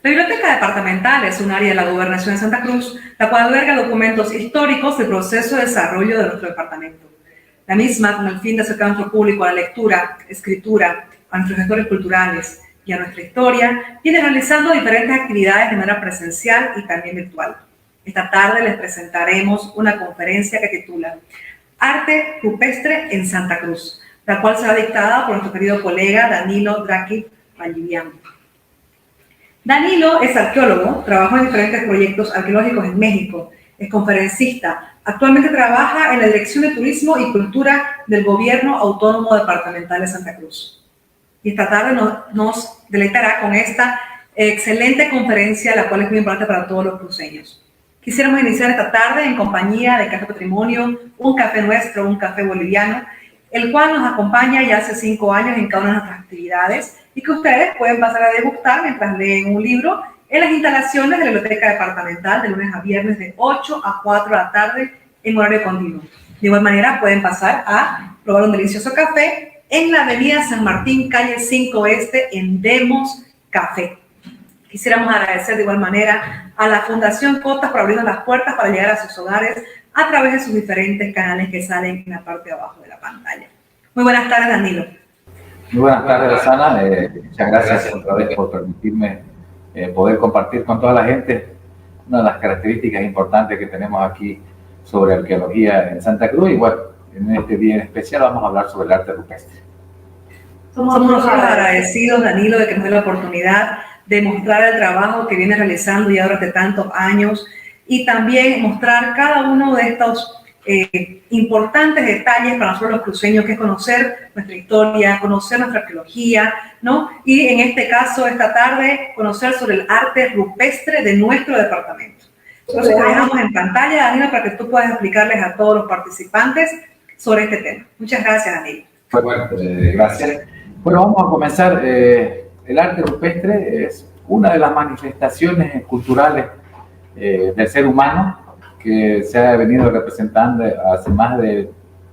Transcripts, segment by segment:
La Biblioteca Departamental es un área de la Gobernación de Santa Cruz, la cual alberga documentos históricos del proceso de desarrollo de nuestro departamento. La misma, con el fin de acercar a nuestro público a la lectura, escritura, a nuestros gestores culturales y a nuestra historia, viene realizando diferentes actividades de manera presencial y también virtual. Esta tarde les presentaremos una conferencia que titula Arte Rupestre en Santa Cruz, la cual será dictada por nuestro querido colega Danilo Draqui Vallivian. Danilo es arqueólogo, trabajó en diferentes proyectos arqueológicos en México, es conferencista, actualmente trabaja en la Dirección de Turismo y Cultura del Gobierno Autónomo Departamental de Santa Cruz. Y esta tarde nos deleitará con esta excelente conferencia, la cual es muy importante para todos los cruceños. Quisiéramos iniciar esta tarde en compañía de Café Patrimonio, un café nuestro, un café boliviano, el cual nos acompaña ya hace 5 años en cada una de nuestras actividades y que ustedes pueden pasar a degustar mientras leen un libro en las instalaciones de la Biblioteca Departamental de lunes a viernes de 8 a 4 de la tarde en horario continuo. De igual manera pueden pasar a probar un delicioso café en la avenida San Martín, calle 5 Este, en Demos Café. Quisiéramos agradecer de igual manera a la Fundación Cotas por abrirnos las puertas para llegar a sus hogares a través de sus diferentes canales que salen en la parte de abajo de la pantalla. Muy buenas tardes, Danilo. Muy buenas tardes, Rosana. Muchas gracias otra vez por permitirme poder compartir con toda la gente una de las características importantes que tenemos aquí sobre arqueología en Santa Cruz. Y bueno, en este día en especial vamos a hablar sobre el arte rupestre. Somos nosotros agradecidos, Danilo, de que nos dé la oportunidad de mostrar el trabajo que viene realizando ya durante tantos años y también mostrar cada uno de estos importantes detalles para nosotros los cruceños, que es conocer nuestra historia, conocer nuestra arqueología, ¿no? Y en este caso, esta tarde, conocer sobre el arte rupestre de nuestro departamento. Entonces, te dejamos en pantalla, Danilo, para que tú puedas explicarles a todos los participantes sobre este tema. Muchas gracias, Danilo. Bueno, gracias. Bueno, vamos a comenzar. El arte rupestre es una de las manifestaciones culturales del ser humano que se ha venido representando hace más de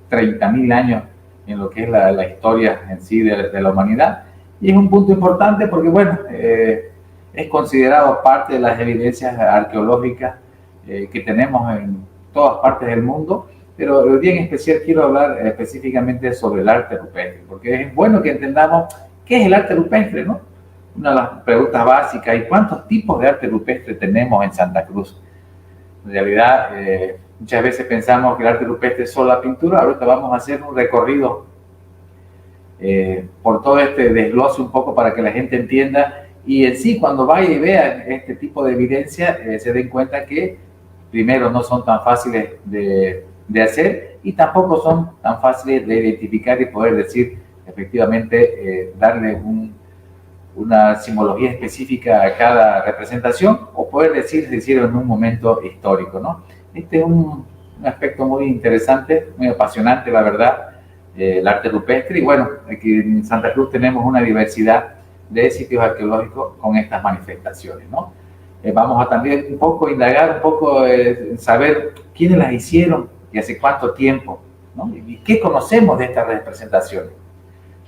30.000 años en lo que es la historia en sí de la humanidad. Y es un punto importante porque, bueno, es considerado parte de las evidencias arqueológicas que tenemos en todas partes del mundo, pero hoy día en especial quiero hablar específicamente sobre el arte rupestre, porque es bueno que entendamos qué es el arte rupestre, ¿no? Una de las preguntas básicas, ¿y cuántos tipos de arte rupestre tenemos en Santa Cruz? En realidad, muchas veces pensamos que el arte rupestre es solo la pintura. Ahorita vamos a hacer un recorrido por todo este desglose un poco para que la gente entienda y en sí cuando vaya y vea este tipo de evidencia se den cuenta que primero no son tan fáciles de hacer y tampoco son tan fáciles de identificar y poder decir efectivamente darle una simbología específica a cada representación o poder decir se hicieron en un momento histórico, ¿no? Este es un aspecto muy interesante, muy apasionante, la verdad, el arte rupestre. Y bueno, aquí en Santa Cruz tenemos una diversidad de sitios arqueológicos con estas manifestaciones, ¿no? Vamos a también un poco indagar, un poco saber quiénes las hicieron y hace cuánto tiempo, ¿no? Y qué conocemos de estas representaciones.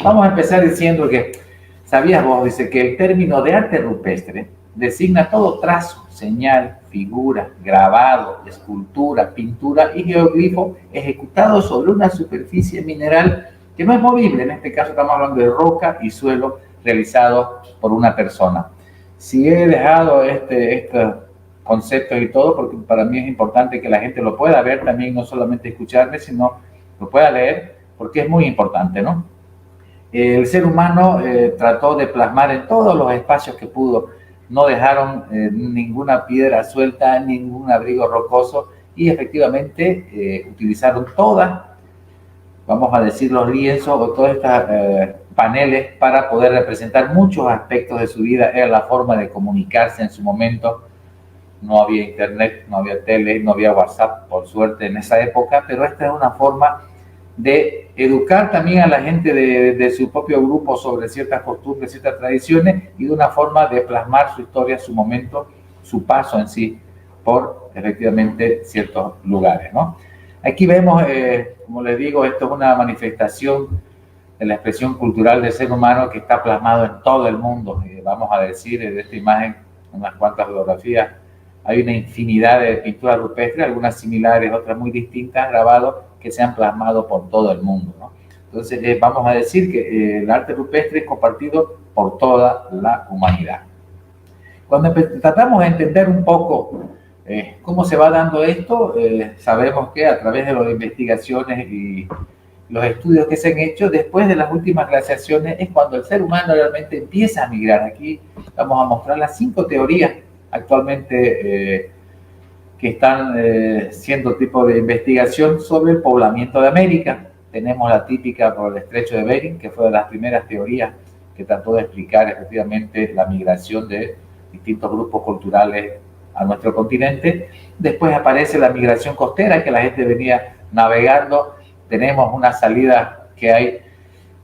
Vamos a empezar diciendo que ¿sabías vos? Dice que el término de arte rupestre designa todo trazo, señal, figura, grabado, escultura, pintura y geoglifo ejecutado sobre una superficie mineral que no es movible. En este caso estamos hablando de roca y suelo realizado por una persona. Si he dejado estos conceptos y todo, porque para mí es importante que la gente lo pueda ver también, no solamente escucharme, sino lo pueda leer, porque es muy importante, ¿no? El ser humano trató de plasmar en todos los espacios que pudo, no dejaron ninguna piedra suelta, ningún abrigo rocoso y efectivamente utilizaron todas, vamos a decir, los lienzos o todas estas paneles para poder representar muchos aspectos de su vida. Era la forma de comunicarse en su momento. No había internet, no había tele, no había WhatsApp, por suerte, en esa época, pero esta es una forma de educar también a la gente de su propio grupo sobre ciertas costumbres, ciertas tradiciones y de una forma de plasmar su historia, su momento, su paso en sí por efectivamente ciertos lugares, ¿no? Aquí vemos, como les digo, esto es una manifestación de la expresión cultural del ser humano que está plasmado en todo el mundo. Vamos a decir de esta imagen unas cuantas fotografías. Hay una infinidad de pinturas rupestres, algunas similares, otras muy distintas, grabados que se han plasmado por todo el mundo, ¿no? Entonces, vamos a decir que el arte rupestre es compartido por toda la humanidad. Cuando tratamos de entender un poco cómo se va dando esto, sabemos que a través de las investigaciones y los estudios que se han hecho, después de las últimas glaciaciones, es cuando el ser humano realmente empieza a migrar. Aquí vamos a mostrar las 5 teorías actualmente que están siendo tipo de investigación sobre el poblamiento de América. Tenemos la típica por el estrecho de Bering, que fue de las primeras teorías que trató de explicar efectivamente la migración de distintos grupos culturales a nuestro continente. Después aparece la migración costera, que la gente venía navegando. Tenemos una salida que hay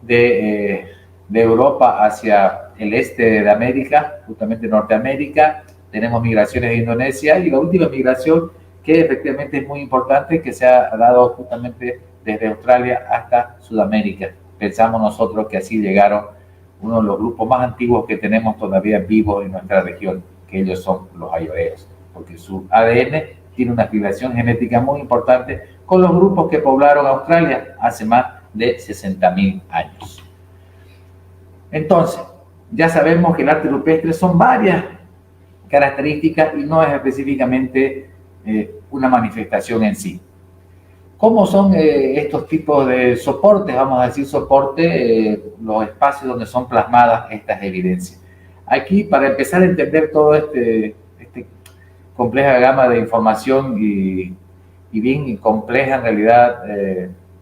de Europa hacia el este de América, justamente Norteamérica. Tenemos migraciones de Indonesia y la última migración que efectivamente es muy importante, que se ha dado justamente desde Australia hasta Sudamérica. Pensamos nosotros que así llegaron uno de los grupos más antiguos que tenemos todavía vivos en nuestra región, que ellos son los ayoreos, porque su ADN tiene una afiliación genética muy importante con los grupos que poblaron Australia hace más de 60.000 años. Entonces, ya sabemos que el arte rupestre son varias características y no es específicamente una manifestación en sí. ¿Cómo son estos tipos de soportes? Vamos a decir soporte, los espacios donde son plasmadas estas evidencias. Aquí, para empezar a entender todo este compleja gama de información y bien compleja en realidad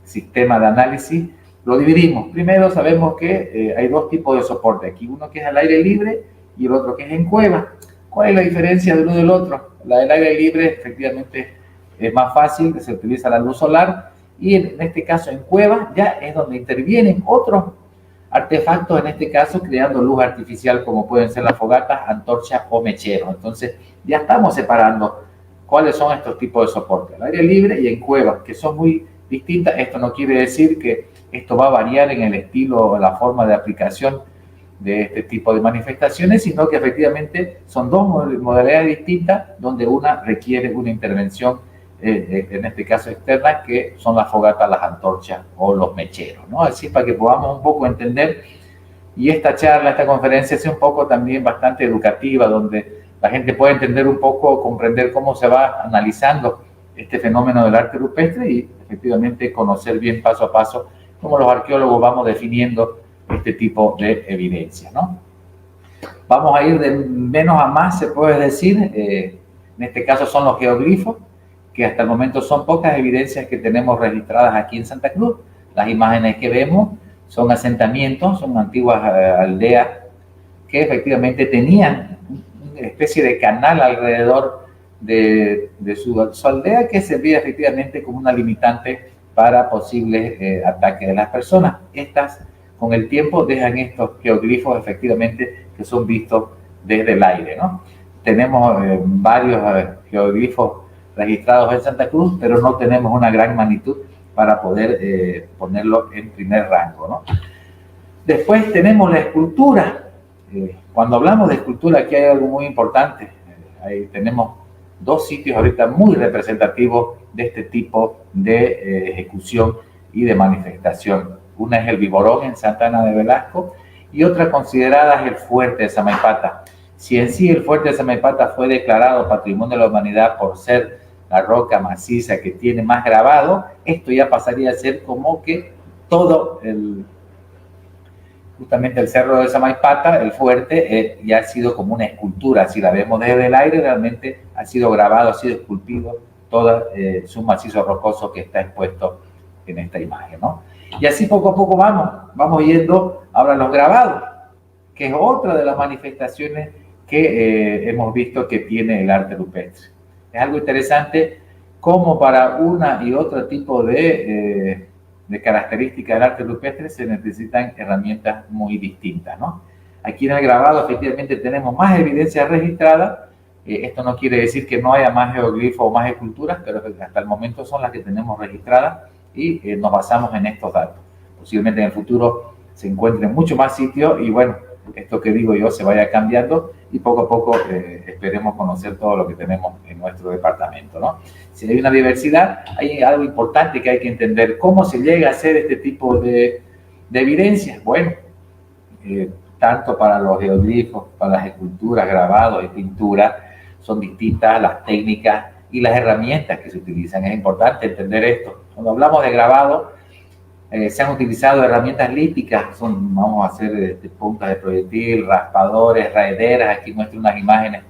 sistema de análisis, lo dividimos. Primero sabemos que hay 2 tipos de soporte. Aquí uno que es al aire libre y el otro que es en cueva. ¿Cuál es la diferencia del uno del otro? La del aire libre efectivamente es más fácil, se utiliza la luz solar, y en este caso en cuevas ya es donde intervienen otros artefactos, en este caso creando luz artificial, como pueden ser las fogatas, antorchas o mecheros. Entonces ya estamos separando cuáles son estos tipos de soporte, al aire libre y en cuevas, que son muy distintas. Esto no quiere decir que esto va a variar en el estilo o la forma de aplicación de este tipo de manifestaciones, sino que efectivamente son 2 modalidades distintas, donde una requiere una intervención en este caso externa, que son las fogatas, las antorchas o los mecheros, ¿no? Así para que podamos un poco entender, y esta charla, esta conferencia es un poco también bastante educativa, donde la gente puede entender un poco, comprender cómo se va analizando este fenómeno del arte rupestre y efectivamente conocer bien paso a paso cómo los arqueólogos vamos definiendo este tipo de evidencia, ¿no? Vamos a ir de menos a más, se puede decir. En este caso son los geoglifos, que hasta el momento son pocas evidencias que tenemos registradas aquí en Santa Cruz. Las imágenes que vemos son asentamientos, son antiguas aldeas que efectivamente tenían una especie de canal alrededor de su aldea, que servía efectivamente como una limitante para posibles ataques de las personas. Estas, con el tiempo, dejan estos geoglifos efectivamente que son vistos desde el aire, ¿no? Tenemos varios geoglifos registrados en Santa Cruz, pero no tenemos una gran magnitud para poder ponerlo en primer rango, ¿no? Después tenemos la escultura. Cuando hablamos de escultura, aquí hay algo muy importante. Ahí tenemos 2 sitios ahorita muy representativos de este tipo de ejecución y de manifestación. Una es el Viborón en Santa Ana de Velasco y otra considerada es el Fuerte de Samaipata. Si en sí el Fuerte de Samaipata fue declarado Patrimonio de la Humanidad por ser la roca maciza que tiene más grabado, esto ya pasaría a ser como que todo justamente el cerro de Samaipata, el fuerte, ya ha sido como una escultura. Si la vemos desde el aire, realmente ha sido grabado, ha sido esculpido todo su macizo rocoso que está expuesto en esta imagen, ¿no? Y así poco a poco vamos yendo ahora a los grabados, que es otra de las manifestaciones que hemos visto que tiene el arte rupestre. Es algo interesante cómo para una y otro tipo de características del arte rupestre se necesitan herramientas muy distintas, ¿no? Aquí en el grabado efectivamente tenemos más evidencias registradas. Esto no quiere decir que no haya más geoglifos o más esculturas, pero hasta el momento son las que tenemos registradas y nos basamos en estos datos. Posiblemente en el futuro se encuentren mucho más sitios y bueno, esto que digo yo se vaya cambiando y poco a poco esperemos conocer todo lo que tenemos en nuestro departamento, ¿no? Si hay una diversidad, hay algo importante que hay que entender. ¿Cómo se llega a hacer este tipo de evidencias? Bueno, tanto para los geoglifos, para las esculturas, grabados y pinturas, son distintas las técnicas y las herramientas que se utilizan. Es importante entender esto. Cuando hablamos de grabado, se han utilizado herramientas líticas, vamos a hacer puntas de proyectil, raspadores, raederas. Aquí muestro unas imágenes,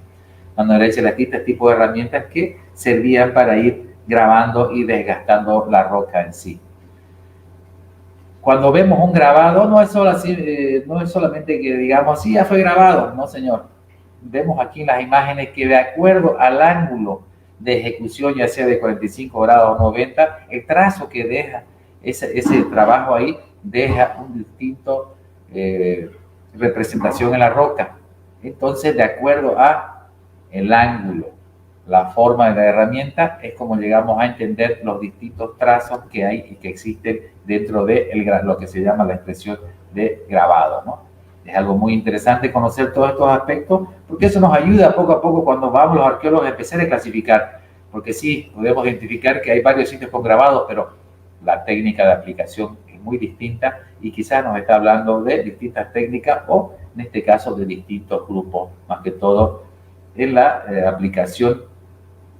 mano derecha y la tinta, este tipo de herramientas que servían para ir grabando y desgastando la roca en sí. Cuando vemos un grabado, no es solamente que digamos, sí, ya fue grabado, no señor. Vemos aquí en las imágenes que de acuerdo al ángulo de ejecución, ya sea de 45 grados o 90, el trazo que deja ese trabajo ahí deja un distinto representación en la roca. Entonces, de acuerdo a el ángulo, la forma de la herramienta, es como llegamos a entender los distintos trazos que hay y que existen dentro de lo que se llama la expresión de grabado, ¿no? Es algo muy interesante conocer todos estos aspectos, porque eso nos ayuda poco a poco cuando vamos los arqueólogos a empezar a clasificar, porque sí, podemos identificar que hay varios sitios con grabados, pero la técnica de aplicación es muy distinta y quizás nos está hablando de distintas técnicas o, en este caso, de distintos grupos, más que todo en la aplicación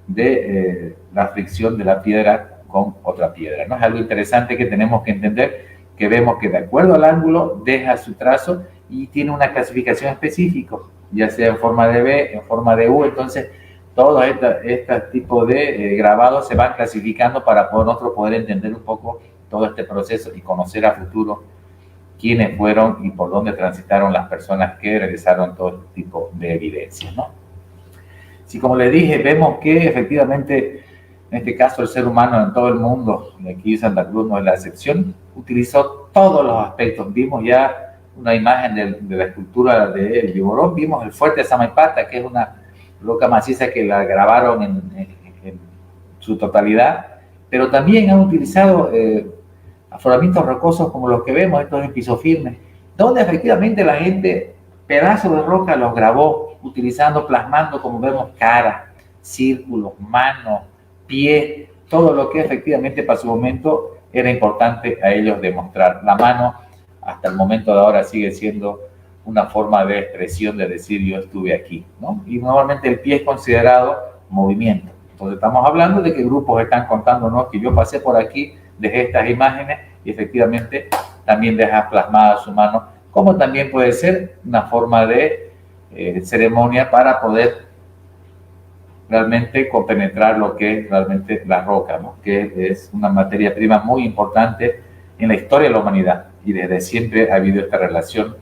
de la fricción de la piedra con otra piedra, ¿no? Es algo interesante que tenemos que entender, que vemos que de acuerdo al ángulo deja su trazo y tiene una clasificación específica, ya sea en forma de B, en forma de U. Entonces, todos estos tipos de grabados se van clasificando para nosotros poder entender un poco todo este proceso y conocer a futuro quiénes fueron y por dónde transitaron las personas que realizaron todo este tipo de evidencias, ¿no? Si, como les dije, vemos que efectivamente, en este caso, el ser humano en todo el mundo, y aquí Santa Cruz no es la excepción, utilizó todos los aspectos. Vimos ya una imagen de la escultura del Viborón, vimos el fuerte de Samaipata, que es una roca maciza que la grabaron en su totalidad, pero también han utilizado afloramientos rocosos como los que vemos, estos en piso firme, donde efectivamente la gente pedazos de roca los grabó, utilizando, plasmando, como vemos, cara, círculos, manos, pie, todo lo que efectivamente para su momento era importante a ellos demostrar. La mano, hasta el momento de ahora, sigue siendo una forma de expresión de decir yo estuve aquí, ¿no? Y normalmente el pie es considerado movimiento. Entonces estamos hablando de que grupos están contándonos que yo pasé por aquí, dejé estas imágenes y efectivamente también deja plasmada su mano, como también puede ser una forma de ceremonia para poder realmente compenetrar lo que es realmente la roca, ¿no? Que es una materia prima muy importante en la historia de la humanidad y desde siempre ha habido esta relación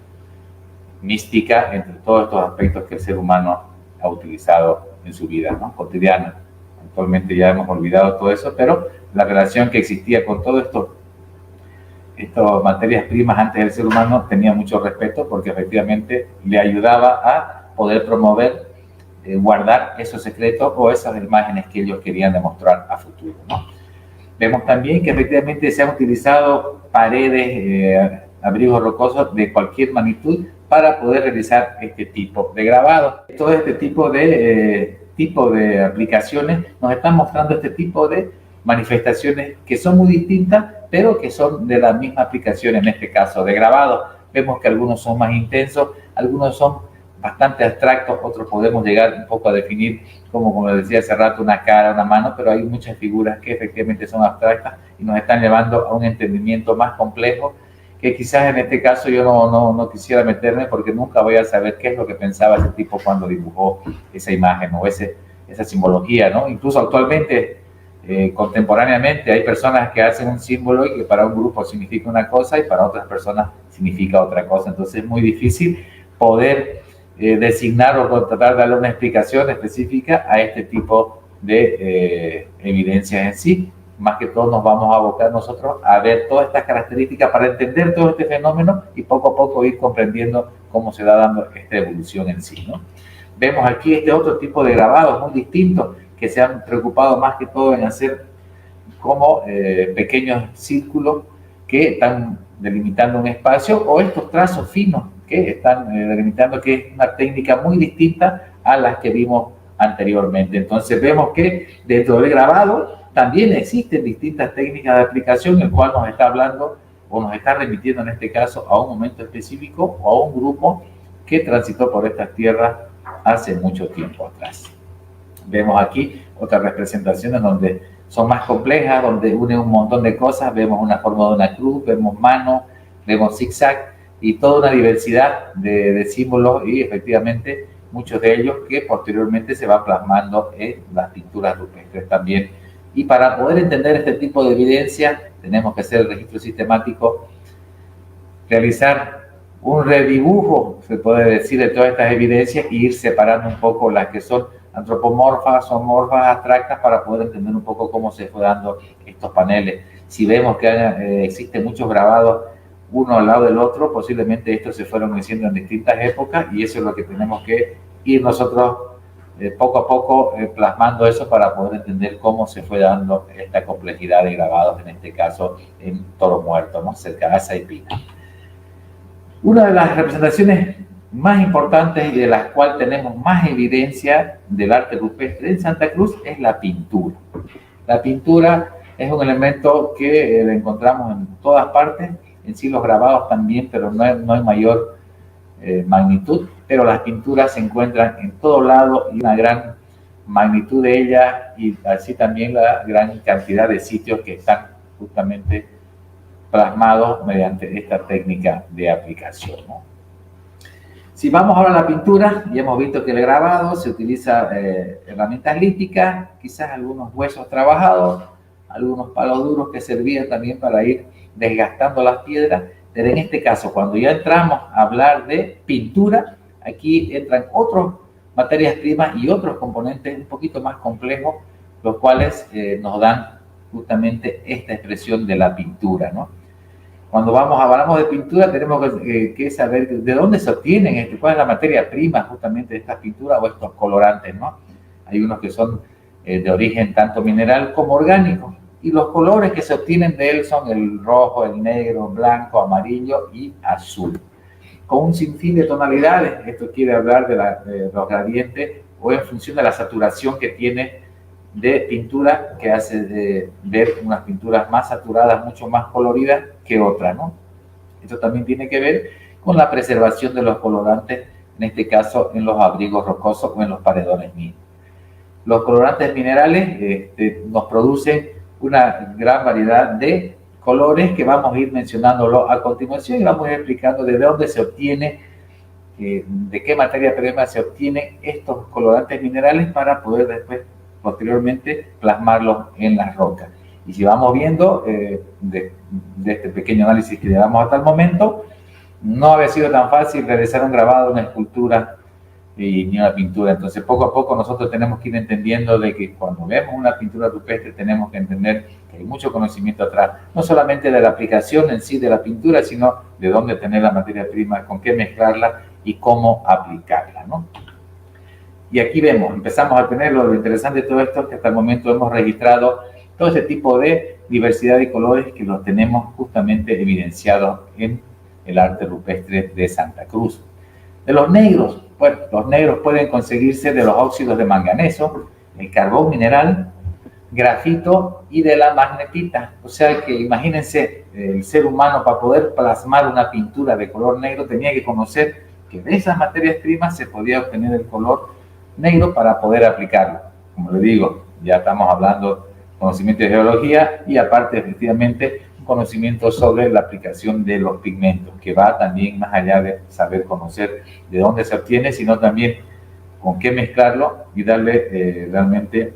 mística entre todos estos aspectos que el ser humano ha utilizado en su vida, ¿no? Cotidiana. Actualmente ya hemos olvidado todo eso, pero la relación que existía con todo esto, estas materias primas antes del ser humano tenía mucho respeto porque efectivamente le ayudaba a poder promover, guardar esos secretos o esas imágenes que ellos querían demostrar a futuro, ¿no? Vemos también que efectivamente se han utilizado paredes, abrigos rocosos de cualquier magnitud para poder realizar este tipo de grabado. Todo este tipo de aplicaciones nos están mostrando este tipo de manifestaciones que son muy distintas, pero que son de la misma aplicación, en este caso de grabado. Vemos que algunos son más intensos, algunos son bastante abstractos, otros podemos llegar un poco a definir como les decía hace rato, una cara, una mano, pero hay muchas figuras que efectivamente son abstractas y nos están llevando a un entendimiento más complejo, que quizás en este caso yo no quisiera meterme porque nunca voy a saber qué es lo que pensaba ese tipo cuando dibujó esa imagen o esa simbología, ¿no? Incluso actualmente, contemporáneamente, hay personas que hacen un símbolo y que para un grupo significa una cosa y para otras personas significa otra cosa. Entonces es muy difícil poder designar o tratar de darle una explicación específica a este tipo de evidencias en sí. Más que todo nos vamos a abocar nosotros a ver todas estas características para entender todo este fenómeno y poco a poco ir comprendiendo cómo se va dando esta evolución en sí, ¿no? Vemos aquí este otro tipo de grabados muy distintos que se han preocupado más que todo en hacer como pequeños círculos que están delimitando un espacio, o estos trazos finos que están delimitando que es una técnica muy distinta a las que vimos anteriormente. Entonces vemos que dentro del grabado también existen distintas técnicas de aplicación, el cual nos está hablando o nos está remitiendo en este caso a un momento específico o a un grupo que transitó por estas tierras hace mucho tiempo atrás. Vemos aquí otras representaciones donde son más complejas, donde unen un montón de cosas. Vemos una forma de una cruz, vemos mano, vemos zigzag y toda una diversidad de símbolos, y efectivamente muchos de ellos que posteriormente se van plasmando en las pinturas rupestres también. Y para poder entender este tipo de evidencia tenemos que hacer el registro sistemático, realizar un redibujo, se puede decir, de todas estas evidencias y ir separando un poco las que son antropomorfas, zoomorfas, abstractas, para poder entender un poco cómo se fue dando estos paneles. Si vemos que existen muchos grabados uno al lado del otro, posiblemente estos se fueron haciendo en distintas épocas, y eso es lo que tenemos que ir nosotros poco a poco plasmando eso para poder entender cómo se fue dando esta complejidad de grabados, en este caso en Toro Muerto, ¿no? Cerca de Saipina. Una de las representaciones más importantes y de las cuales tenemos más evidencia del arte rupestre en Santa Cruz es la pintura. La pintura es un elemento que encontramos en todas partes, en sí los grabados también, pero no hay mayor magnitud, pero las pinturas se encuentran en todo lado y una gran magnitud de ellas, y así también la gran cantidad de sitios que están justamente plasmados mediante esta técnica de aplicación, ¿no? Si vamos ahora a la pintura, ya hemos visto que el grabado se utiliza herramientas líticas, quizás algunos huesos trabajados, algunos palos duros que servían también para ir desgastando las piedras, pero en este caso, cuando ya entramos a hablar de pintura, aquí entran otras materias primas y otros componentes un poquito más complejos, los cuales nos dan justamente esta expresión de la pintura, ¿no? Cuando hablamos de pintura, tenemos que saber de dónde se obtienen, cuál es la materia prima justamente de estas pinturas o estos colorantes, ¿no? Hay unos que son de origen tanto mineral como orgánico, y los colores que se obtienen de él son el rojo, el negro, blanco, amarillo y azul, con un sinfín de tonalidades. Esto quiere hablar de los gradientes o en función de la saturación que tiene de pintura, que hace ver unas pinturas más saturadas, mucho más coloridas que otras, ¿no? Esto también tiene que ver con la preservación de los colorantes, en este caso en los abrigos rocosos o en los paredones mismos. Los colorantes minerales nos producen una gran variedad de colores que vamos a ir mencionándolo a continuación, y vamos a ir explicando de dónde se obtiene, de qué materia prima se obtienen estos colorantes minerales para poder después, posteriormente, plasmarlos en las rocas. Y si vamos viendo de este pequeño análisis que llevamos hasta el momento, no había sido tan fácil realizar un grabado, una escultura ni una pintura. Entonces, poco a poco nosotros tenemos que ir entendiendo de que cuando vemos una pintura rupestre tenemos que entender que hay mucho conocimiento atrás, no solamente de la aplicación en sí de la pintura, sino de dónde tener la materia prima, con qué mezclarla y cómo aplicarla, ¿no? Y aquí vemos, empezamos a tener lo interesante de todo esto, que hasta el momento hemos registrado todo ese tipo de diversidad de colores que los tenemos justamente evidenciados en el arte rupestre de Santa Cruz. De los negros, bueno, los negros pueden conseguirse de los óxidos de manganeso, el carbón mineral, grafito y de la magnetita. O sea que imagínense, el ser humano, para poder plasmar una pintura de color negro tenía que conocer que de esas materias primas se podía obtener el color negro para poder aplicarlo. Como le digo, ya estamos hablando de conocimiento de geología y aparte, efectivamente, un conocimiento sobre la aplicación de los pigmentos, que va también más allá de saber conocer de dónde se obtiene, sino también con qué mezclarlo y darle realmente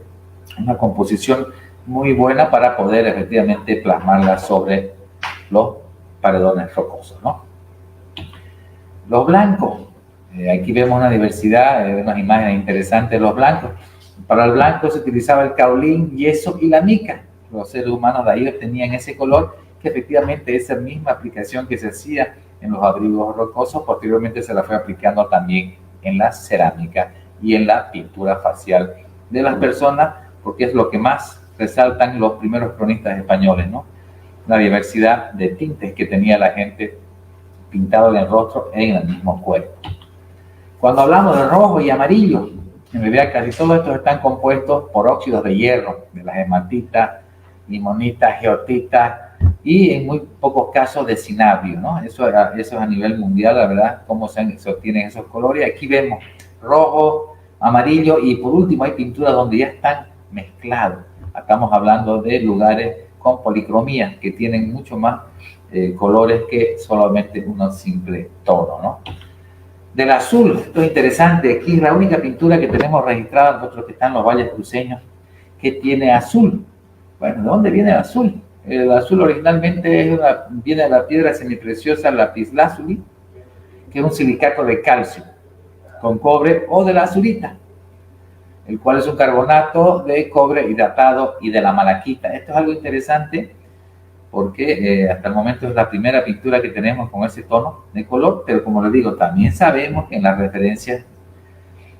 una composición muy buena para poder efectivamente plasmarla sobre los paredones rocosos, ¿no? Los blancos. Aquí vemos una diversidad, unas imágenes interesantes de los blancos. Para el blanco se utilizaba el caolín, yeso y la mica. Los seres humanos de ahí obtenían ese color, que efectivamente esa misma aplicación que se hacía en los abrigos rocosos, posteriormente se la fue aplicando también en la cerámica y en la pintura facial de las personas, porque es lo que más resaltan los primeros cronistas españoles, ¿no? La diversidad de tintes que tenía la gente pintado en el rostro en el mismo cuerpo. Cuando hablamos de rojo y amarillo, en realidad casi todos estos están compuestos por óxidos de hierro, de las hematitas, limonitas, geotitas y en muy pocos casos de cinabrio, ¿no? Eso es a nivel mundial, la verdad, cómo se obtienen esos colores. Aquí vemos rojo, amarillo y por último hay pinturas donde ya están mezclados. Estamos hablando de lugares con policromía que tienen mucho más colores que solamente un simple tono, ¿no? Del azul, esto es interesante, aquí es la única pintura que tenemos registrada nosotros que está en los valles cruceños que tiene azul. Bueno, ¿de dónde viene el azul? El azul originalmente viene de la piedra semipreciosa lapislázuli, que es un silicato de calcio con cobre, o de la azurita, el cual es un carbonato de cobre hidratado, y de la malaquita. Esto es algo interesante porque hasta el momento es la primera pintura que tenemos con ese tono de color, pero como les digo, también sabemos que en las referencias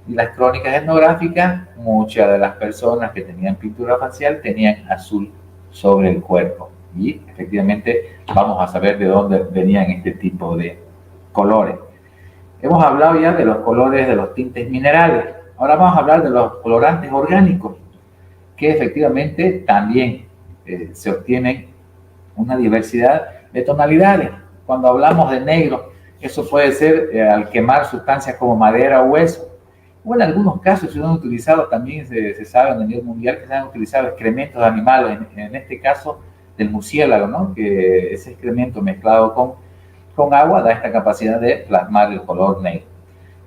y las crónicas etnográficas, muchas de las personas que tenían pintura facial tenían azul sobre el cuerpo. Y efectivamente vamos a saber de dónde venían este tipo de colores. Hemos hablado ya de los colores de los tintes minerales. Ahora vamos a hablar de los colorantes orgánicos, que efectivamente también se obtienen una diversidad de tonalidades. Cuando hablamos de negro, eso puede ser al quemar sustancias como madera o hueso. O en algunos casos se han utilizado, también se sabe a nivel mundial que se han utilizado excrementos de animales, en este caso del murciélago, ¿no? Que ese excremento mezclado con agua da esta capacidad de plasmar el color negro.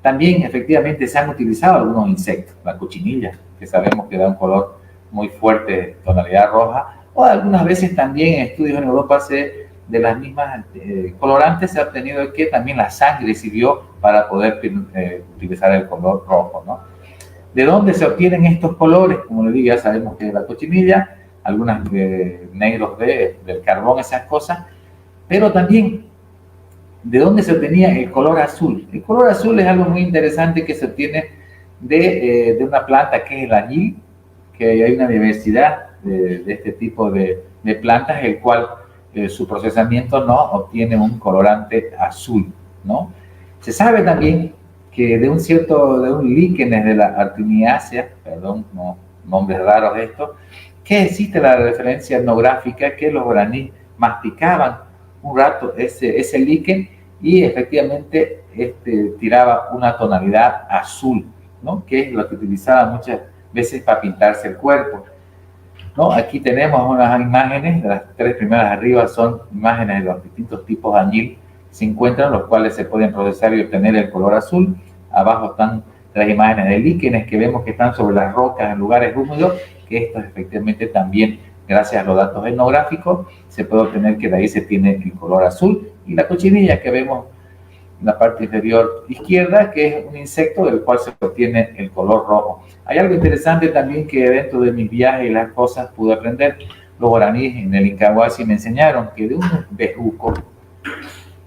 También efectivamente se han utilizado algunos insectos, la cochinilla, que sabemos que da un color muy fuerte, tonalidad roja, o algunas veces también en estudios en Europa de las mismas colorantes se ha obtenido que también la sangre sirvió para poder utilizar el color rojo, ¿no? ¿De dónde se obtienen estos colores? Como les digo, ya sabemos que es la cochinilla, algunos negros del carbón, esas cosas, pero también ¿de dónde se obtenía el color azul? El color azul es algo muy interesante que se obtiene de una planta que es el añil, que hay una diversidad de este tipo de plantas, el cual su procesamiento no obtiene un colorante azul, ¿no? Se sabe también que de un líquenes de la Artemiaceae, perdón, no, nombres raros estos, que existe la referencia etnográfica que los guaraníes masticaban un rato ese líquen y efectivamente tiraba una tonalidad azul, ¿no? Que es lo que utilizaban muchas veces para pintarse el cuerpo, ¿no? Aquí tenemos unas imágenes, las tres primeras arriba son imágenes de los distintos tipos de añil que se encuentran, los cuales se pueden procesar y obtener el color azul. Abajo están las imágenes de líquenes que vemos que están sobre las rocas en lugares húmedos, que estos efectivamente también, gracias a los datos etnográficos, se puede obtener que de ahí se tiene el color azul. Y la cochinilla que vemos en la parte inferior izquierda, que es un insecto del cual se obtiene el color rojo. Hay algo interesante también que dentro de mis viajes y las cosas pude aprender. Los guaraníes en el Incahuasi me enseñaron que de un bejuco,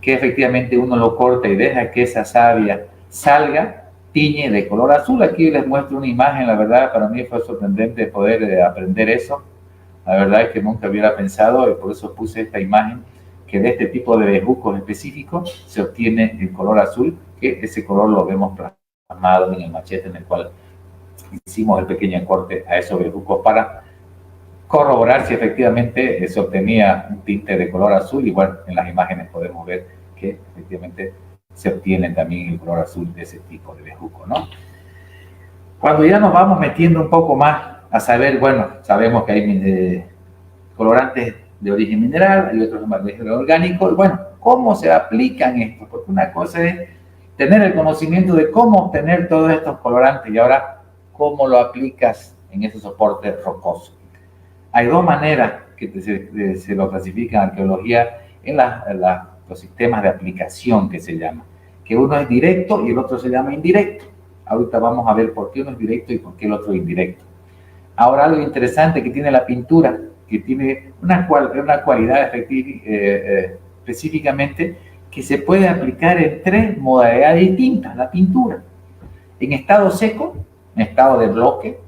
que efectivamente uno lo corta y deja que esa savia salga, tiñe de color azul. Aquí les muestro una imagen, la verdad para mí fue sorprendente poder aprender eso. La verdad es que nunca hubiera pensado y por eso puse esta imagen, que de este tipo de bejucos específicos se obtiene el color azul, que ese color lo vemos plasmado en el machete en el cual hicimos el pequeño corte a esos bejucos para corroborar si efectivamente se obtenía un tinte de color azul. Y bueno, en las imágenes podemos ver que efectivamente se obtiene también el color azul de ese tipo de bejuco, ¿no? Cuando ya nos vamos metiendo un poco más a saber, bueno, sabemos que hay colorantes de origen mineral y otros de origen orgánico. Y bueno, ¿cómo se aplican estos? Porque una cosa es tener el conocimiento de cómo obtener todos estos colorantes y ahora cómo lo aplicas en ese soporte rocoso. Hay dos maneras que se lo clasifica en arqueología en los sistemas de aplicación que se llama, que uno es directo y el otro se llama indirecto. Ahorita vamos a ver por qué uno es directo y por qué el otro es indirecto. Ahora, algo interesante que tiene la pintura, que tiene una cualidad específicamente que se puede aplicar en tres modalidades distintas. La pintura en estado seco, en estado de bloque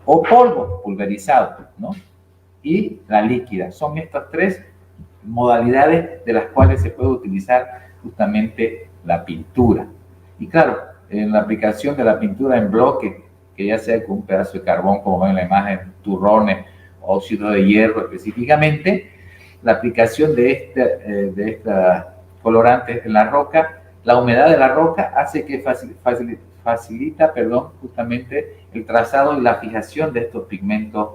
o polvo pulverizado, ¿no? Y la líquida. Son estas tres modalidades de las cuales se puede utilizar justamente la pintura. Y claro, en la aplicación de la pintura en bloque, que ya sea con un pedazo de carbón, como ven en la imagen, turrones, óxido de hierro específicamente, la aplicación de esta colorante en la roca, la humedad de la roca hace que facilita justamente el trazado y la fijación de estos pigmentos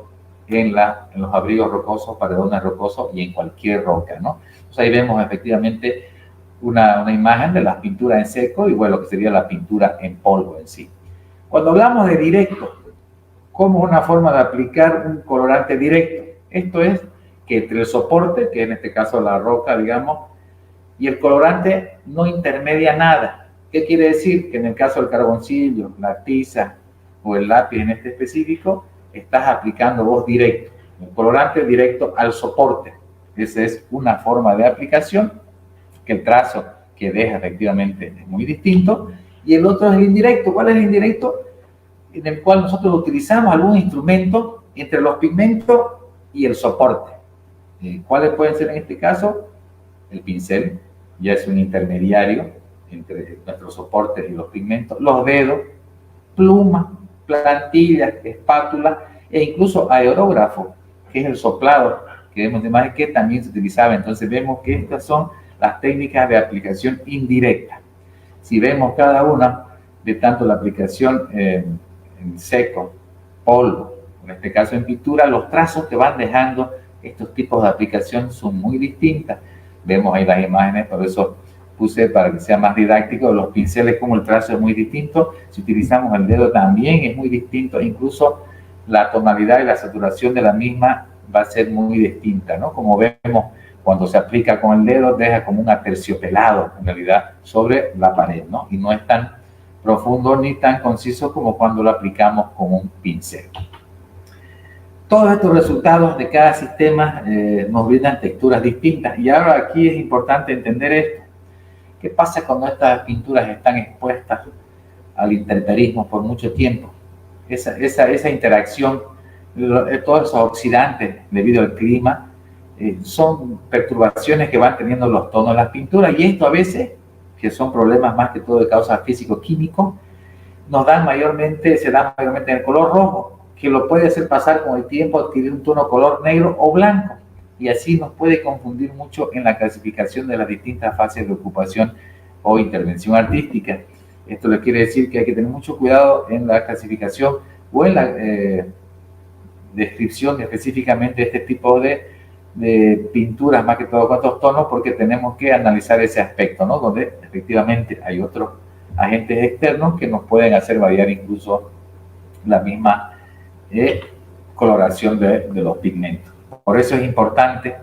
en los abrigos rocosos, paredones rocosos y en cualquier roca, ¿no? Entonces ahí vemos efectivamente una imagen de las pinturas en seco y bueno, lo que sería la pintura en polvo en sí. Cuando hablamos de directo, como una forma de aplicar un colorante directo, esto es que entre el soporte, que en este caso la roca, digamos, y el colorante no intermedia nada. ¿Qué quiere decir? Que en el caso del carboncillo, la tiza o el lápiz en este específico, estás aplicando vos directo, el colorante directo al soporte. Esa es una forma de aplicación, que el trazo que deja efectivamente es muy distinto, y el otro es el indirecto. ¿Cuál es el indirecto? En el cual nosotros utilizamos algún instrumento entre los pigmentos y el soporte. ¿Cuáles pueden ser en este caso? El pincel, ya es un intermediario entre nuestros soportes y los pigmentos, los dedos, plumas, plantillas, espátulas e incluso aerógrafo, que es el soplado que vemos de imagen que también se utilizaba. Entonces vemos que estas son las técnicas de aplicación indirecta. Si vemos cada una de tanto la aplicación en seco, polvo, en este caso en pintura, los trazos que van dejando estos tipos de aplicación son muy distintas. Vemos ahí las imágenes, por eso puse para que sea más didáctico, los pinceles como el trazo es muy distinto, si utilizamos el dedo también es muy distinto, incluso la tonalidad y la saturación de la misma va a ser muy distinta, ¿no? Como vemos, cuando se aplica con el dedo deja como un aterciopelado en realidad sobre la pared, ¿no? Y no es tan profundo ni tan conciso como cuando lo aplicamos con un pincel. Todos estos resultados de cada sistema nos brindan texturas distintas. Y ahora aquí es importante entender esto. ¿Qué pasa cuando estas pinturas están expuestas al intemperismo por mucho tiempo? Esa interacción, todos esos oxidantes debido al clima, son perturbaciones que van teniendo los tonos de las pinturas. Y esto a veces, que son problemas más que todo de causa físico-químico, se dan mayormente en el color rojo, que lo puede hacer pasar con el tiempo, adquirir un tono color negro o blanco, y así nos puede confundir mucho en la clasificación de las distintas fases de ocupación o intervención artística. Esto le quiere decir que hay que tener mucho cuidado en la clasificación o en la descripción específicamente de este tipo de pinturas, más que todo con estos tonos, porque tenemos que analizar ese aspecto, ¿no? Donde efectivamente hay otros agentes externos que nos pueden hacer variar incluso la misma coloración de los pigmentos. Por eso es importante,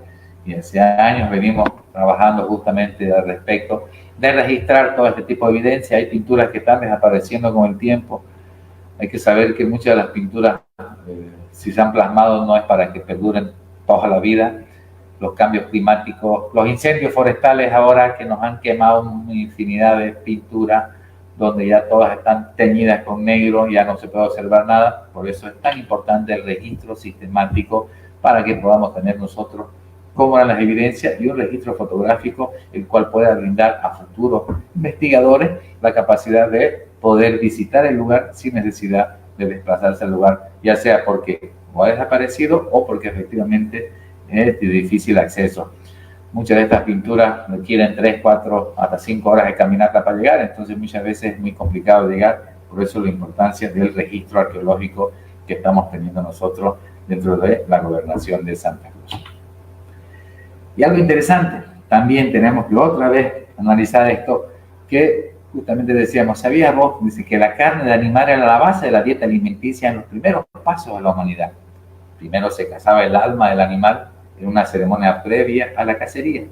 y hace años venimos trabajando justamente al respecto, de registrar todo este tipo de evidencia. Hay pinturas que están desapareciendo con el tiempo. Hay que saber que muchas de las pinturas, si se han plasmado, no es para que perduren toda la vida. Los cambios climáticos, los incendios forestales ahora que nos han quemado una infinidad de pinturas, donde ya todas están teñidas con negro, ya no se puede observar nada. Por eso es tan importante el registro sistemático para que podamos tener nosotros cómo eran las evidencias y un registro fotográfico el cual pueda brindar a futuros investigadores la capacidad de poder visitar el lugar sin necesidad de desplazarse al lugar, ya sea porque o ha desaparecido o porque efectivamente es de difícil acceso. Muchas de estas pinturas requieren 3, 4, hasta 5 horas de caminata para llegar, entonces muchas veces es muy complicado llegar. Por eso la importancia del registro arqueológico que estamos teniendo nosotros dentro de la gobernación de Santa Cruz. Y algo interesante, también tenemos que otra vez analizar esto, que justamente decíamos, ¿sabías vos? Dice que la carne de animal era la base de la dieta alimenticia en los primeros pasos de la humanidad. Primero se cazaba el alma del animal en una ceremonia previa a la cacería.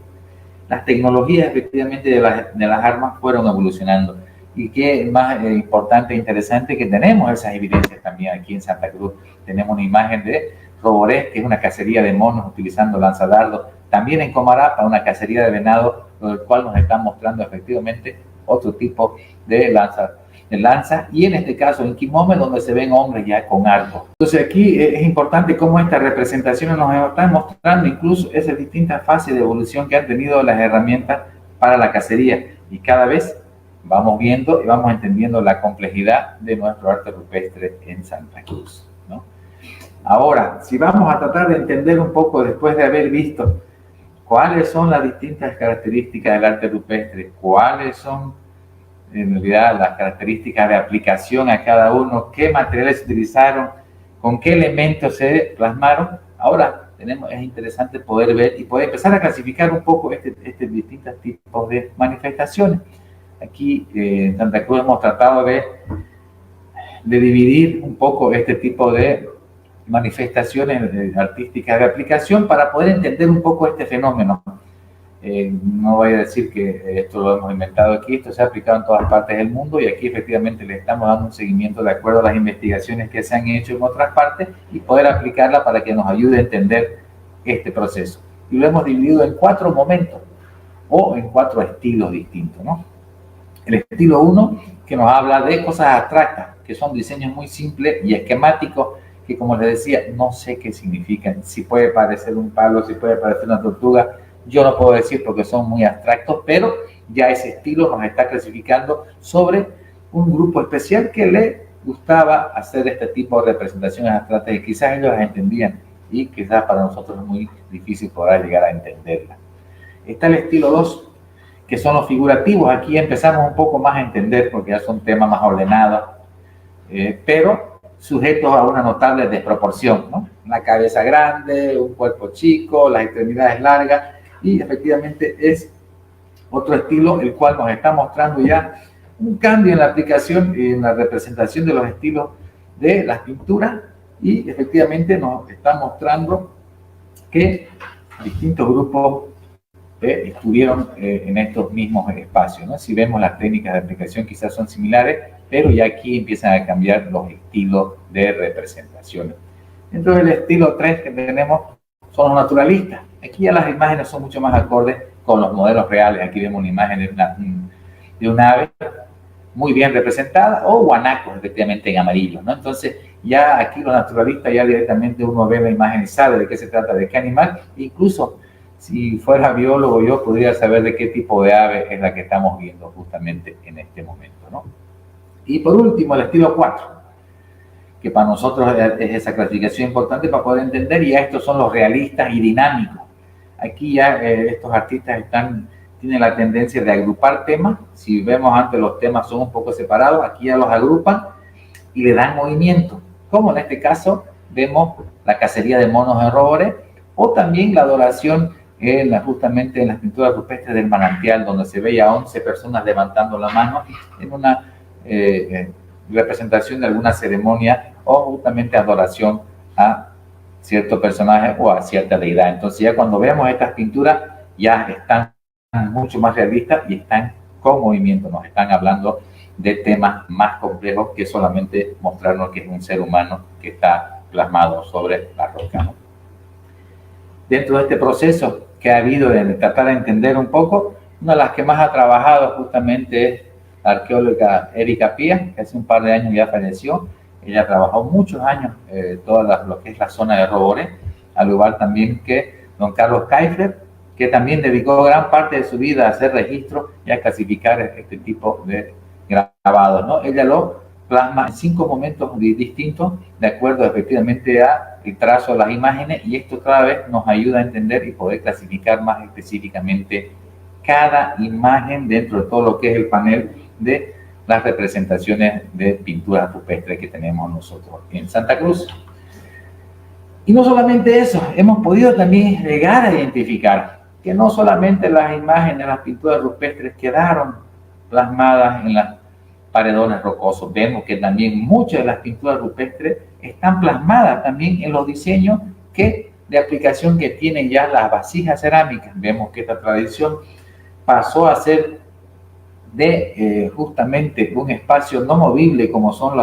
Las tecnologías efectivamente de las armas fueron evolucionando. Y qué más importante e interesante que tenemos esas evidencias también aquí en Santa Cruz. Tenemos una imagen de Roborés, que es una cacería de monos utilizando lanzadardos. También en Comarapa, una cacería de venado, lo cual nos está mostrando efectivamente otro tipo de lanza, y en este caso en Quimome, donde se ven hombres ya con arco. Entonces aquí es importante cómo estas representaciones nos están mostrando incluso esas distintas fases de evolución que han tenido las herramientas para la cacería. Y cada vez vamos viendo y vamos entendiendo la complejidad de nuestro arte rupestre en Santa Cruz, ¿no? Ahora, si vamos a tratar de entender un poco, después de haber visto cuáles son las distintas características del arte rupestre, cuáles son en realidad las características de aplicación a cada uno, qué materiales se utilizaron, con qué elementos se plasmaron, ahora es interesante poder ver y poder empezar a clasificar un poco distintos tipos de manifestaciones. Aquí en Santa Cruz hemos tratado de dividir un poco este tipo de manifestaciones artísticas de aplicación para poder entender un poco este fenómeno. No voy a decir que esto lo hemos inventado aquí, esto se ha aplicado en todas partes del mundo y aquí efectivamente le estamos dando un seguimiento de acuerdo a las investigaciones que se han hecho en otras partes y poder aplicarla para que nos ayude a entender este proceso. Y lo hemos dividido en 4 momentos o en 4 estilos distintos, ¿no? El estilo 1, que nos habla de cosas abstractas, que son diseños muy simples y esquemáticos, que como les decía, no sé qué significan. Si puede parecer un palo, si puede parecer una tortuga, yo no puedo decir porque son muy abstractos, pero ya ese estilo nos está clasificando sobre un grupo especial que le gustaba hacer este tipo de representaciones abstractas y quizás ellos las entendían y quizás para nosotros es muy difícil poder llegar a entenderlas. Está el estilo 2, que son los figurativos. Aquí empezamos un poco más a entender porque ya son temas más ordenados, pero sujetos a una notable desproporción, ¿no? Una cabeza grande, un cuerpo chico, las extremidades largas, y efectivamente es otro estilo el cual nos está mostrando ya un cambio en la aplicación y en la representación de los estilos de las pinturas, y efectivamente nos está mostrando que distintos grupos estuvieron en estos mismos espacios, ¿no? Si vemos las técnicas de aplicación quizás son similares, pero ya aquí empiezan a cambiar los estilos de representaciones. Entonces el estilo 3 que tenemos son los naturalistas. Aquí ya las imágenes son mucho más acordes con los modelos reales. Aquí vemos una imagen de una ave muy bien representada, o guanacos, efectivamente en amarillo, ¿no? Entonces ya aquí los naturalistas ya directamente uno ve la imagen y sabe de qué se trata, de qué animal. Incluso si fuera biólogo yo podría saber de qué tipo de ave es la que estamos viendo justamente en este momento, ¿no? Y por último el estilo 4, que para nosotros es esa clasificación importante para poder entender, y estos son los realistas y dinámicos. Aquí ya estos artistas tienen la tendencia de agrupar temas. Si vemos antes los temas son un poco separados, aquí ya los agrupan y le dan movimiento, como en este caso vemos la cacería de monos en Roboré, o también la adoración justamente en las pinturas rupestres del manantial, donde se veía a 11 personas levantando la mano en una representación de alguna ceremonia o justamente adoración a cierto personaje o a cierta deidad. Entonces ya cuando vemos estas pinturas ya están mucho más realistas y están con movimiento, nos están hablando de temas más complejos que solamente mostrarnos que es un ser humano que está plasmado sobre la roca, ¿no? Dentro de este proceso que ha habido de tratar de entender un poco, una de las que más ha trabajado justamente es la arqueóloga Erika Pía, que hace un par de años ya falleció. Ella trabajó muchos años toda lo que es la zona de Roboré, al igual también que don Carlos Kaifler, que también dedicó gran parte de su vida a hacer registros y a clasificar este tipo de grabados, ¿no? Ella lo plasma en 5 momentos distintos, de acuerdo efectivamente a el trazo de las imágenes, y esto cada vez nos ayuda a entender y poder clasificar más específicamente cada imagen dentro de todo lo que es el panel de las representaciones de pinturas rupestres que tenemos nosotros en Santa Cruz. Y no solamente eso, hemos podido también llegar a identificar que no solamente las imágenes, las pinturas rupestres quedaron plasmadas en las paredones rocosos, vemos que también muchas de las pinturas rupestres están plasmadas también en los diseños de aplicación que tienen ya las vasijas cerámicas. Vemos que esta tradición pasó a ser de justamente un espacio no movible como son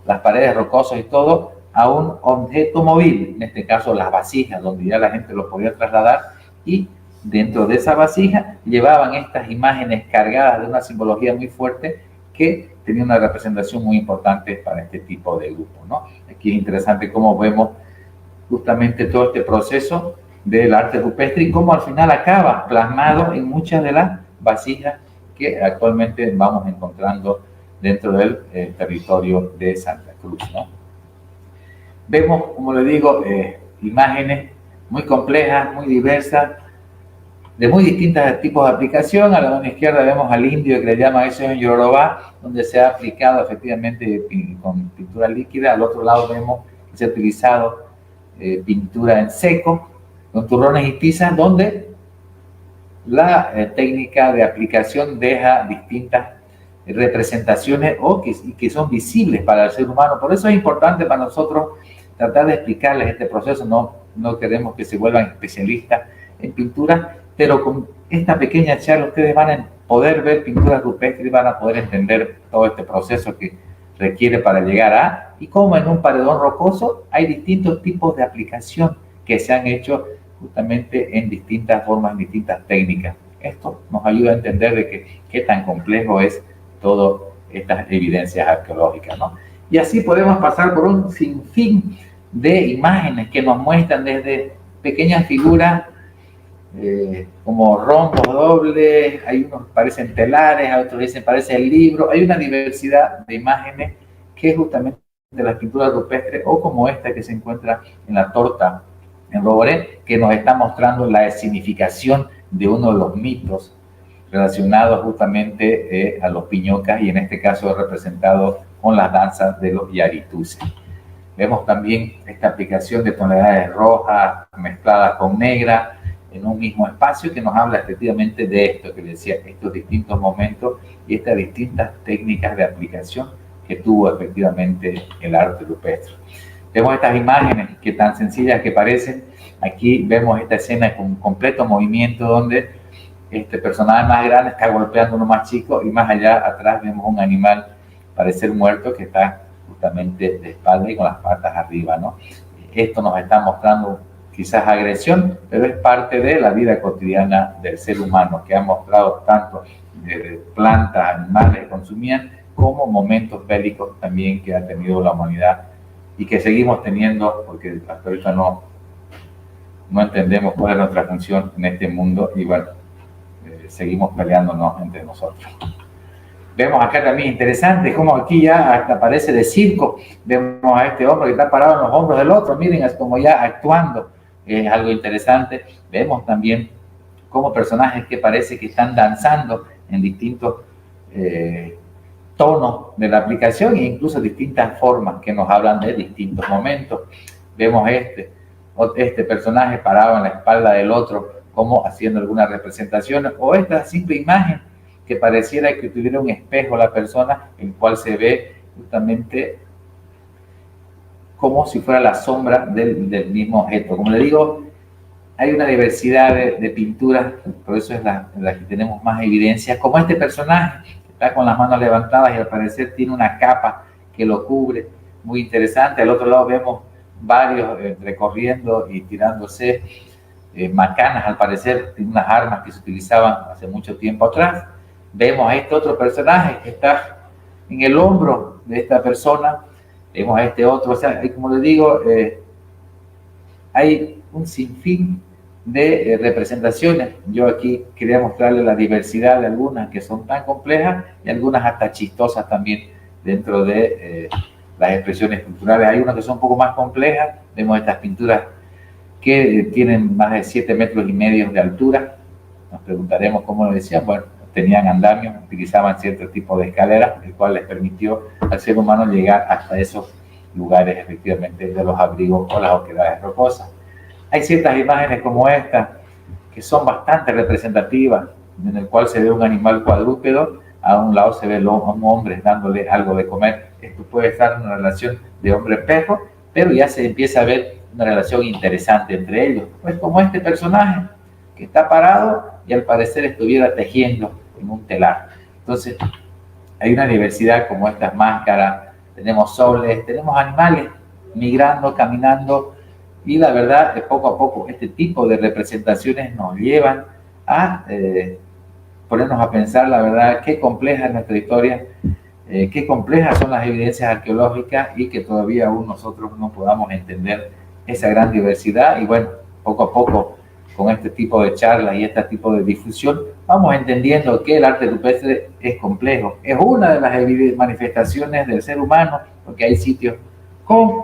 las paredes rocosas y todo, a un objeto móvil, en este caso las vasijas, donde ya la gente lo podía trasladar, y dentro de esa vasija llevaban estas imágenes cargadas de una simbología muy fuerte que tenía una representación muy importante para este tipo de grupo, ¿no? Aquí es interesante cómo vemos justamente todo este proceso del arte rupestre y cómo al final acaba plasmado en muchas de las vasijas que actualmente vamos encontrando dentro del territorio de Santa Cruz, ¿no? Vemos, como le digo, imágenes muy complejas, muy diversas, de muy distintos tipos de aplicación. A la mano izquierda vemos al indio que le llama eso en Yoruba, donde se ha aplicado efectivamente con pintura líquida. Al otro lado vemos que se ha utilizado pintura en seco, con turrones y tizas, donde la técnica de aplicación deja distintas representaciones que son visibles para el ser humano. Por eso es importante para nosotros tratar de explicarles este proceso. No queremos que se vuelvan especialistas en pintura, pero con esta pequeña charla ustedes van a poder ver pinturas rupestres y van a poder entender todo este proceso que requiere para llegar a, y cómo en un paredón rocoso hay distintos tipos de aplicación que se han hecho justamente en distintas formas, en distintas técnicas. Esto nos ayuda a entender de qué tan complejo es todas estas evidencias arqueológicas, ¿no? Y así podemos pasar por un sinfín de imágenes que nos muestran desde pequeñas figuras como rombos dobles, hay unos que parecen telares, a otros dicen parecen libros. Hay una diversidad de imágenes que es justamente de las pinturas rupestres, o como esta que se encuentra en la torta en Roboré, que nos está mostrando la significación de uno de los mitos relacionados justamente a los piñocas, y en este caso representado con las danzas de los yarituses. Vemos también esta aplicación de tonalidades rojas mezcladas con negra en un mismo espacio, que nos habla efectivamente de esto que les decía, estos distintos momentos y estas distintas técnicas de aplicación que tuvo efectivamente el arte rupestre. Vemos estas imágenes que tan sencillas que parecen. Aquí vemos esta escena con completo movimiento, donde este personaje más grande está golpeando a uno más chico, y más allá atrás vemos un animal parecer muerto que está justamente de espalda y con las patas arriba, ¿no? Esto nos está mostrando quizás agresión, pero es parte de la vida cotidiana del ser humano, que ha mostrado tanto plantas, animales que consumían, como momentos bélicos también que ha tenido la humanidad y que seguimos teniendo, porque hasta ahorita no entendemos cuál es nuestra función en este mundo, y bueno, seguimos peleándonos entre nosotros. Vemos acá también interesante cómo aquí ya hasta parece de circo. Vemos a este hombre que está parado en los hombros del otro, miren, es como ya actuando. Es algo interesante. Vemos también como personajes que parece que están danzando en distintos tonos de la aplicación, e incluso distintas formas que nos hablan de distintos momentos. Vemos este personaje parado en la espalda del otro, como haciendo alguna representación, o esta simple imagen que pareciera que tuviera un espejo la persona, en el cual se ve justamente como si fuera la sombra del mismo objeto. Como le digo, hay una diversidad de pinturas, por eso es la que tenemos más evidencia, como este personaje que está con las manos levantadas y al parecer tiene una capa que lo cubre, muy interesante. Al otro lado vemos varios recorriendo y tirándose macanas, al parecer, unas armas que se utilizaban hace mucho tiempo atrás. Vemos a este otro personaje que está en el hombro de esta persona. Vemos a este otro, o sea, como les digo, hay un sinfín de representaciones. Yo aquí quería mostrarles la diversidad de algunas que son tan complejas y algunas hasta chistosas también dentro de las expresiones culturales. Hay unas que son un poco más complejas. Vemos estas pinturas que tienen más de 7,5 metros de altura. Nos preguntaremos cómo lo decían. Bueno, tenían andamios, utilizaban cierto tipo de escaleras, el cual les permitió al ser humano llegar hasta esos lugares, efectivamente, de los abrigos o las oquedades rocosas. Hay ciertas imágenes como esta, que son bastante representativas, en el cual se ve un animal cuadrúpedo, a un lado se ve a un hombre dándole algo de comer. Esto puede estar en una relación de hombre-perro, pero ya se empieza a ver una relación interesante entre ellos. Pues como este personaje que está parado y al parecer estuviera tejiendo en un telar. Entonces, hay una diversidad como estas máscaras, tenemos soles, tenemos animales migrando, caminando, y la verdad, poco a poco, este tipo de representaciones nos llevan a ponernos a pensar, la verdad, qué compleja es nuestra historia, qué complejas son las evidencias arqueológicas, y que todavía aún nosotros no podamos entender esa gran diversidad. Y bueno, poco a poco con este tipo de charlas y este tipo de difusión, vamos entendiendo que el arte rupestre es complejo. Es una de las manifestaciones del ser humano, porque hay sitios con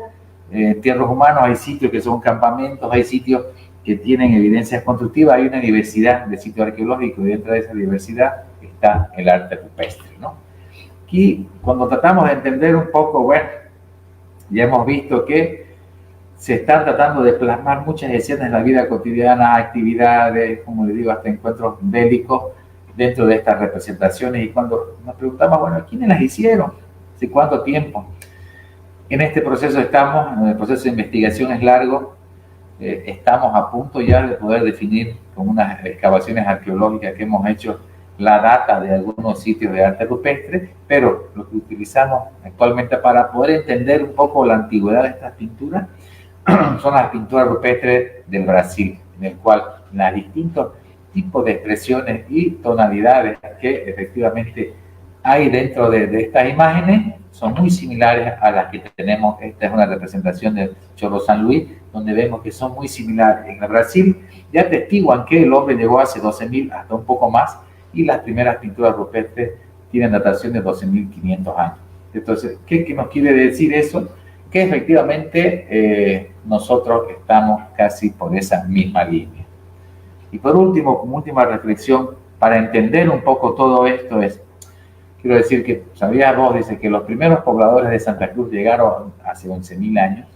entierros humanos, hay sitios que son campamentos, hay sitios que tienen evidencias constructivas, hay una diversidad de sitios arqueológicos y dentro de esa diversidad está el arte rupestre, ¿no? Y cuando tratamos de entender un poco, bueno, ya hemos visto que se están tratando de plasmar muchas escenas de la vida cotidiana, actividades, como les digo, hasta encuentros bélicos dentro de estas representaciones. Y cuando nos preguntamos, bueno, ¿quiénes las hicieron? ¿Hace cuánto tiempo? En este proceso estamos, el proceso de investigación es largo, estamos a punto ya de poder definir con unas excavaciones arqueológicas que hemos hecho la data de algunos sitios de arte rupestre, pero lo que utilizamos actualmente para poder entender un poco la antigüedad de estas pinturas son las pinturas rupestres del Brasil, en el cual los distintos tipos de expresiones y tonalidades que efectivamente hay dentro de estas imágenes son muy similares a las que tenemos. Esta es una representación del Chorro San Luis, donde vemos que son muy similares. En el Brasil ya atestiguan que el hombre llegó hace 12.000 hasta un poco más, y las primeras pinturas rupestres tienen datación de 12.500 años. Entonces, ¿qué nos quiere decir eso? Que efectivamente nosotros estamos casi por esa misma línea. Y por último, como última reflexión, para entender un poco todo esto quiero decir que, ¿sabías vos? Dice que los primeros pobladores de Santa Cruz llegaron hace 11.000 años,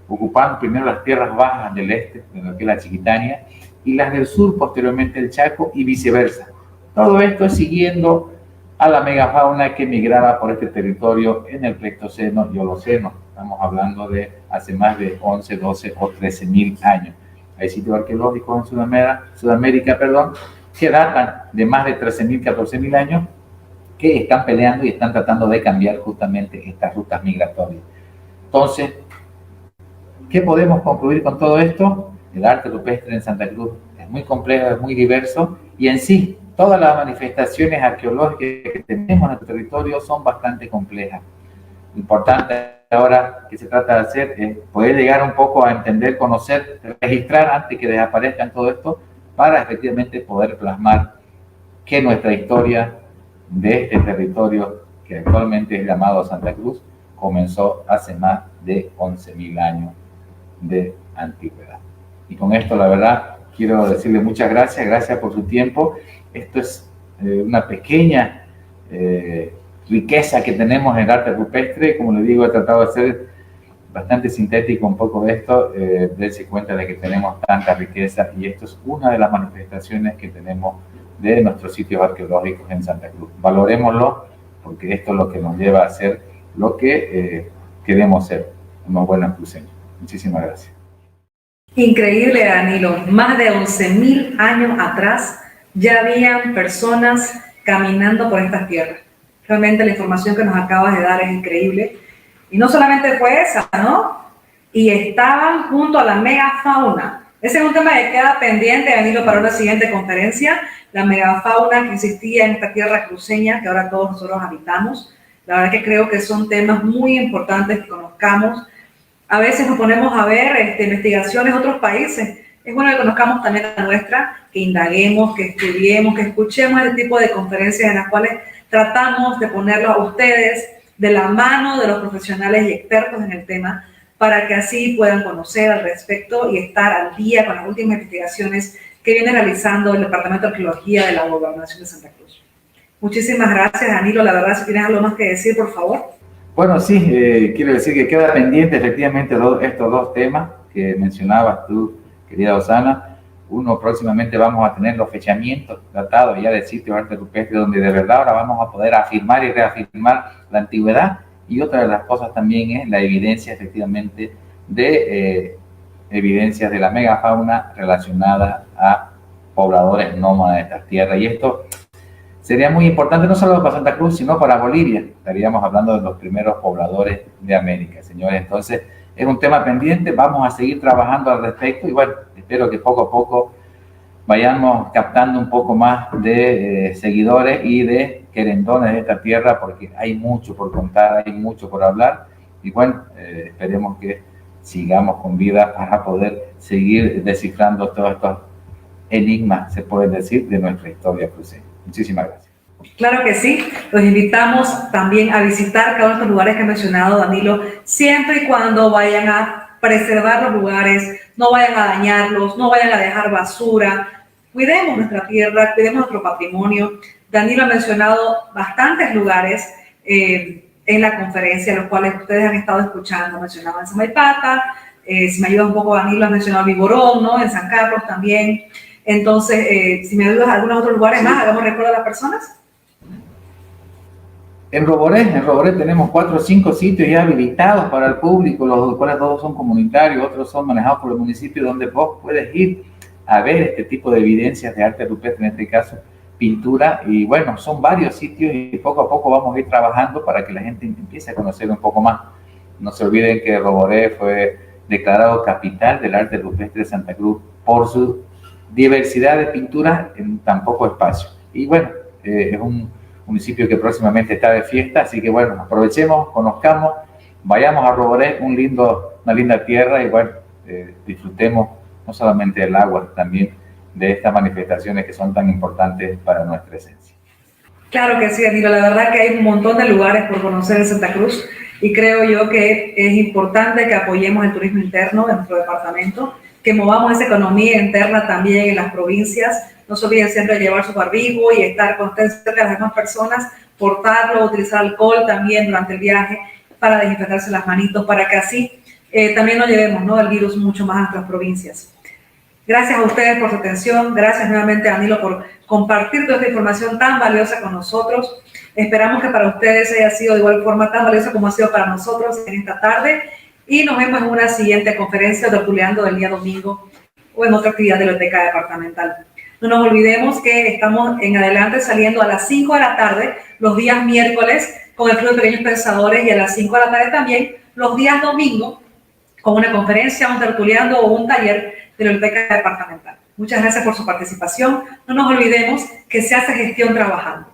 ocupando primero las tierras bajas del este, de lo que es la Chiquitania, y las del sur, posteriormente el Chaco, y viceversa. Todo esto es siguiendo a la megafauna que migraba por este territorio en el Pleistoceno y Holoceno. Estamos hablando de hace más de 11, 12 o 13.000 años. Hay sitios arqueológicos en Sudamérica, que datan de más de 13.000, 14.000 años, que están peleando y están tratando de cambiar justamente estas rutas migratorias. Entonces, ¿qué podemos concluir con todo esto? El arte rupestre en Santa Cruz es muy complejo, es muy diverso, y en sí, todas las manifestaciones arqueológicas que tenemos en nuestro territorio son bastante complejas. Lo importante ahora que se trata de hacer es poder llegar un poco a entender, conocer, registrar antes que desaparezcan todo esto, para efectivamente poder plasmar que nuestra historia de este territorio, que actualmente es llamado Santa Cruz, comenzó hace más de 11.000 años de antigüedad. Y con esto, la verdad, quiero decirle muchas gracias, gracias por su tiempo. Esto es una pequeña riqueza que tenemos en el arte rupestre. Como les digo, he tratado de ser bastante sintético un poco de esto, darse cuenta de que tenemos tanta riqueza, y esto es una de las manifestaciones que tenemos de nuestros sitios arqueológicos en Santa Cruz. Valorémoslo, porque esto es lo que nos lleva a ser lo que queremos ser, unos buenos cruceños. Muchísimas gracias. Increíble, Danilo. Más de 11.000 años atrás ya habían personas caminando por estas tierras. Realmente la información que nos acabas de dar es increíble. Y no solamente fue esa, ¿no? Y estaban junto a la megafauna. Ese es un tema que queda pendiente, Danilo, para una siguiente conferencia. La megafauna que existía en esta tierra cruceña, que ahora todos nosotros habitamos. La verdad que creo que son temas muy importantes que conozcamos. A veces nos ponemos a ver investigaciones de otros países. Es bueno que conozcamos también la nuestra, que indaguemos, que estudiemos, que escuchemos este tipo de conferencias en las cuales tratamos de ponerlo a ustedes de la mano de los profesionales y expertos en el tema, para que así puedan conocer al respecto y estar al día con las últimas investigaciones que viene realizando el Departamento de Arqueología de la Gobernación de Santa Cruz. Muchísimas gracias, Danilo. La verdad, si tienes algo más que decir, por favor. Bueno, sí, quiero decir que queda pendiente efectivamente estos dos temas que mencionabas tú, querida Osana. Uno, próximamente vamos a tener los fechamientos datados ya del sitio de arte rupestre, donde de verdad ahora vamos a poder afirmar y reafirmar la antigüedad. Y otra de las cosas también es la evidencia efectivamente de evidencias de la megafauna relacionada a pobladores nómadas de estas tierras. Y esto sería muy importante no solo para Santa Cruz, sino para Bolivia. Estaríamos hablando de los primeros pobladores de América, señores. Entonces, es un tema pendiente, vamos a seguir trabajando al respecto, y bueno, espero que poco a poco vayamos captando un poco más de seguidores y de querendones de esta tierra, porque hay mucho por contar, hay mucho por hablar, y bueno, esperemos que sigamos con vida para poder seguir descifrando todos estos enigmas, se puede decir, de nuestra historia cruceña. Muchísimas gracias. Claro que sí, los invitamos también a visitar cada uno de estos lugares que ha mencionado Danilo, siempre y cuando vayan a preservar los lugares, no vayan a dañarlos, no vayan a dejar basura, cuidemos nuestra tierra, cuidemos nuestro patrimonio. Danilo ha mencionado bastantes lugares en la conferencia, los cuales ustedes han estado escuchando. Mencionaba en Samaipata, si me ayuda un poco Danilo, ha mencionado Vigorón, ¿no? En San Carlos también. Entonces, si me ayudas a algunos otros lugares más, hagamos recuerdo a las personas. En Roboré tenemos 4 o 5 sitios ya habilitados para el público, los cuales todos son comunitarios, otros son manejados por el municipio, donde vos puedes ir a ver este tipo de evidencias de arte rupestre, en este caso pintura, y bueno, son varios sitios y poco a poco vamos a ir trabajando para que la gente empiece a conocer un poco más. No se olviden que Roboré fue declarado capital del arte rupestre de Santa Cruz por su diversidad de pinturas en tan poco espacio. Y bueno, es un municipio que próximamente está de fiesta, así que bueno, aprovechemos, conozcamos, vayamos a Roboré, una linda tierra, y bueno, disfrutemos no solamente del agua, también de estas manifestaciones que son tan importantes para nuestra esencia. Claro que sí, Danilo, la verdad que hay un montón de lugares por conocer en Santa Cruz y creo yo que es importante que apoyemos el turismo interno en nuestro departamento, que movamos esa economía interna también en las provincias. No se olviden siempre de llevar su barbijo y estar con ustedes cerca de las demás personas, portarlo, utilizar alcohol también durante el viaje para desinfectarse las manitos, para que así también no llevemos, ¿no?, el virus mucho más a nuestras provincias. Gracias a ustedes por su atención, gracias nuevamente a Danilo por compartir toda esta información tan valiosa con nosotros. Esperamos que para ustedes haya sido de igual forma tan valiosa como ha sido para nosotros en esta tarde, y nos vemos en una siguiente conferencia tertuleando del día domingo o en otra actividad de la biblioteca departamental. No nos olvidemos que estamos en adelante saliendo a las 5 de la tarde los días miércoles con el Club de Pequeños Pensadores, y a las 5 de la tarde también los días domingo con una conferencia, un tertuleando o un taller de la biblioteca departamental. Muchas gracias por su participación. No nos olvidemos que se hace gestión trabajando.